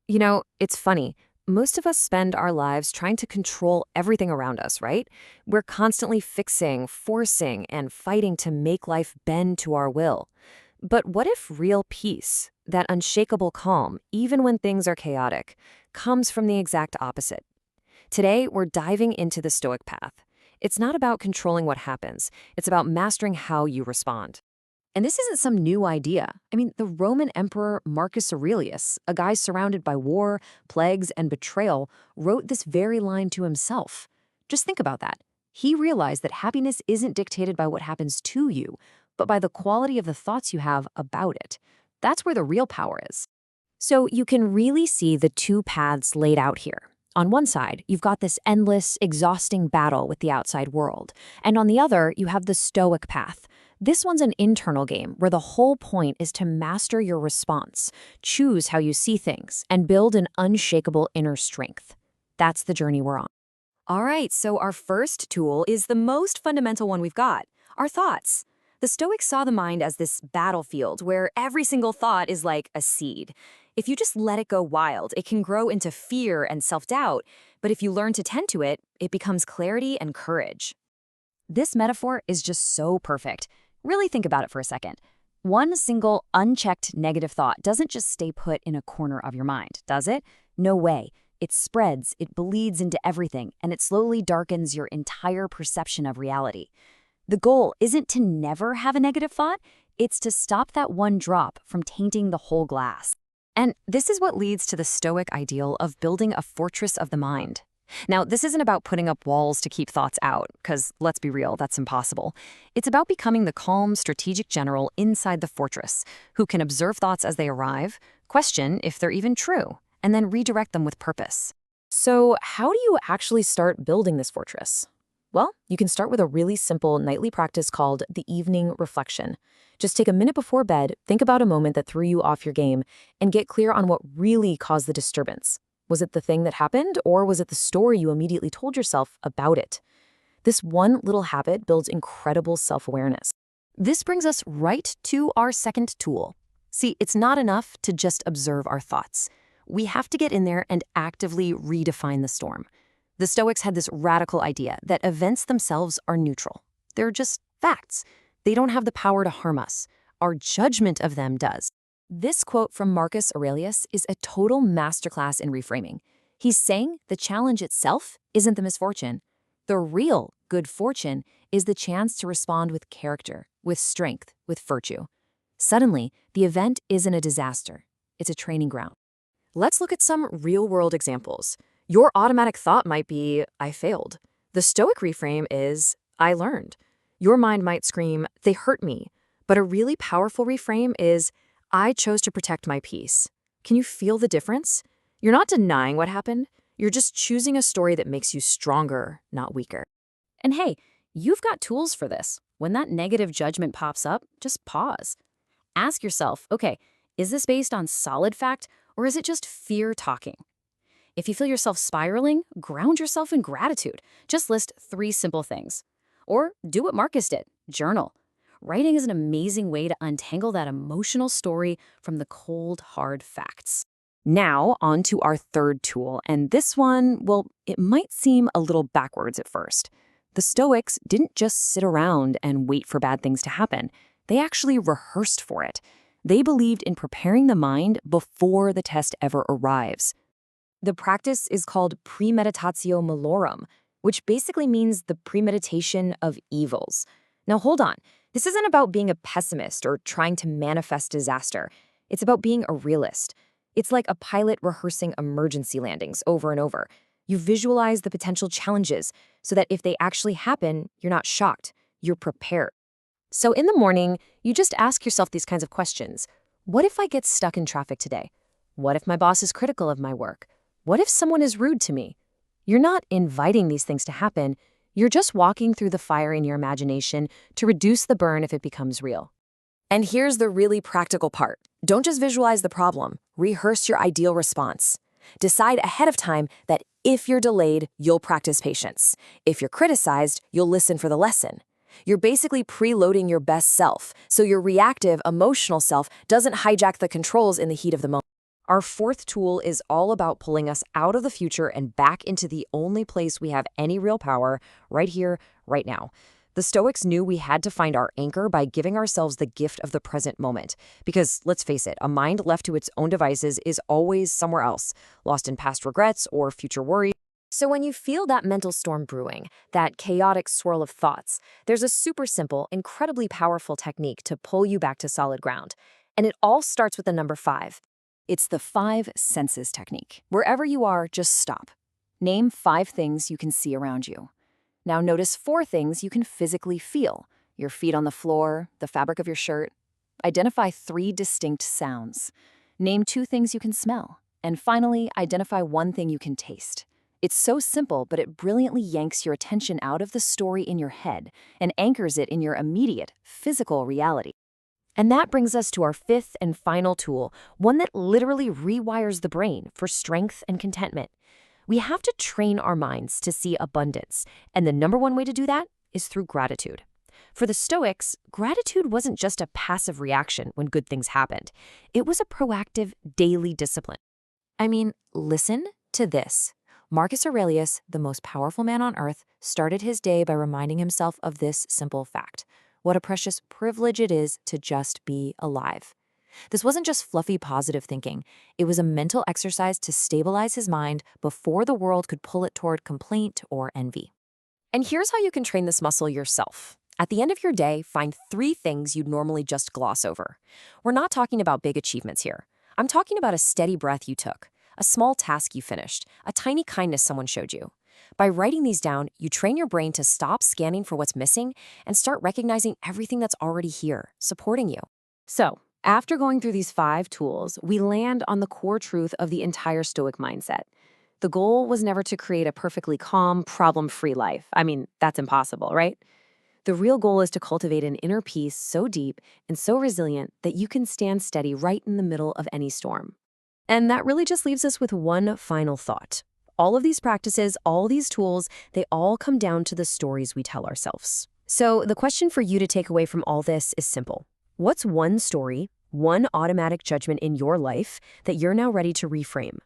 It's funny. Most of us spend our lives trying to control everything around us, right? We're constantly fixing, forcing, and fighting to make life bend to our will. But what if real peace, that unshakable calm, even when things are chaotic, comes from the exact opposite? Today, we're diving into the Stoic path. It's not about controlling what happens, it's about mastering how you respond. And this isn't some new idea. The Roman Emperor Marcus Aurelius, a guy surrounded by war, plagues, and betrayal, wrote this very line to himself. Just think about that. He realized that happiness isn't dictated by what happens to you, but by the quality of the thoughts you have about it. That's where the real power is. So you can really see the two paths laid out here. On one side, you've got this endless, exhausting battle with the outside world. And on the other, you have the Stoic path. This one's an internal game where the whole point is to master your response, choose how you see things, and build an unshakable inner strength. That's the journey we're on. All right, so our first tool is the most fundamental one we've got, our thoughts. The Stoics saw the mind as this battlefield where every single thought is like a seed. If you just let it go wild, it can grow into fear and self-doubt, but if you learn to tend to it, it becomes clarity and courage. This metaphor is just so perfect. Really think about it for a second. One single unchecked negative thought doesn't just stay put in a corner of your mind, does it? No way. It spreads, it bleeds into everything, and it slowly darkens your entire perception of reality. The goal isn't to never have a negative thought, it's to stop that one drop from tainting the whole glass. And this is what leads to the Stoic ideal of building a fortress of the mind. Now, this isn't about putting up walls to keep thoughts out, because let's be real, that's impossible. It's about becoming the calm, strategic general inside the fortress, who can observe thoughts as they arrive, question if they're even true, and then redirect them with purpose. So, how do you actually start building this fortress? Well, you can start with a really simple nightly practice called the evening reflection. Just take a minute before bed, think about a moment that threw you off your game, and get clear on what really caused the disturbance. Was it the thing that happened, or was it the story you immediately told yourself about it? This one little habit builds incredible self-awareness. This brings us right to our second tool. See, it's not enough to just observe our thoughts. We have to get in there and actively redefine the storm. The Stoics had this radical idea that events themselves are neutral. They're just facts. They don't have the power to harm us. Our judgment of them does. This quote from Marcus Aurelius is a total masterclass in reframing. He's saying the challenge itself isn't the misfortune. The real good fortune is the chance to respond with character, with strength, with virtue. Suddenly, the event isn't a disaster. It's a training ground. Let's look at some real-world examples. Your automatic thought might be, I failed. The Stoic reframe is, I learned. Your mind might scream, they hurt me. But a really powerful reframe is, I chose to protect my peace. Can you feel the difference? You're not denying what happened. You're just choosing a story that makes you stronger, not weaker. And hey, you've got tools for this. When that negative judgment pops up, just pause. Ask yourself, okay, is this based on solid fact, or is it just fear talking? If you feel yourself spiraling, ground yourself in gratitude. Just list 3 simple things. Or do what Marcus did, journal. Writing is an amazing way to untangle that emotional story from the cold, hard facts. Now, on to our third tool, and this one, well, it might seem a little backwards at first. The Stoics didn't just sit around and wait for bad things to happen. They actually rehearsed for it. They believed in preparing the mind before the test ever arrives. The practice is called premeditatio malorum, which basically means the premeditation of evils. Now, hold on. This isn't about being a pessimist or trying to manifest disaster. It's about being a realist. It's like a pilot rehearsing emergency landings over and over. You visualize the potential challenges so that if they actually happen, you're not shocked. You're prepared. So in the morning, you just ask yourself these kinds of questions. What if I get stuck in traffic today? What if my boss is critical of my work? What if someone is rude to me? You're not inviting these things to happen. You're just walking through the fire in your imagination to reduce the burn if it becomes real. And here's the really practical part. Don't just visualize the problem. Rehearse your ideal response. Decide ahead of time that if you're delayed, you'll practice patience. If you're criticized, you'll listen for the lesson. You're basically preloading your best self, so your reactive, emotional self doesn't hijack the controls in the heat of the moment. Our fourth tool is all about pulling us out of the future and back into the only place we have any real power, right here, right now. The Stoics knew we had to find our anchor by giving ourselves the gift of the present moment. Because, let's face it, a mind left to its own devices is always somewhere else, lost in past regrets or future worries. So when you feel that mental storm brewing, that chaotic swirl of thoughts, there's a super simple, incredibly powerful technique to pull you back to solid ground. And it all starts with the number 5. It's the 5 senses technique. Wherever you are, just stop. Name 5 things you can see around you. Now notice 4 things you can physically feel: your feet on the floor, the fabric of your shirt. Identify 3 distinct sounds. Name 2 things you can smell. And finally, identify 1 thing you can taste. It's so simple, but it brilliantly yanks your attention out of the story in your head and anchors it in your immediate, physical reality. And that brings us to our 5th and final tool, one that literally rewires the brain for strength and contentment. We have to train our minds to see abundance, and the number 1 way to do that is through gratitude. For the Stoics, gratitude wasn't just a passive reaction when good things happened. It was a proactive, daily discipline. I mean, listen to this. Marcus Aurelius, the most powerful man on earth, started his day by reminding himself of this simple fact: what a precious privilege it is to just be alive. This wasn't just fluffy positive thinking. It was a mental exercise to stabilize his mind before the world could pull it toward complaint or envy. And here's how you can train this muscle yourself. At the end of your day, find 3 things you'd normally just gloss over. We're not talking about big achievements here. I'm talking about a steady breath you took, a small task you finished, a tiny kindness someone showed you. By writing these down, you train your brain to stop scanning for what's missing and start recognizing everything that's already here, supporting you. So, after going through these 5 tools, we land on the core truth of the entire Stoic mindset. The goal was never to create a perfectly calm, problem-free life. I mean, that's impossible, right? The real goal is to cultivate an inner peace so deep and so resilient that you can stand steady right in the middle of any storm. And that really just leaves us with one final thought. All of these practices, all these tools, they all come down to the stories we tell ourselves. So the question for you to take away from all this is simple. What's one story, one automatic judgment in your life that you're now ready to reframe?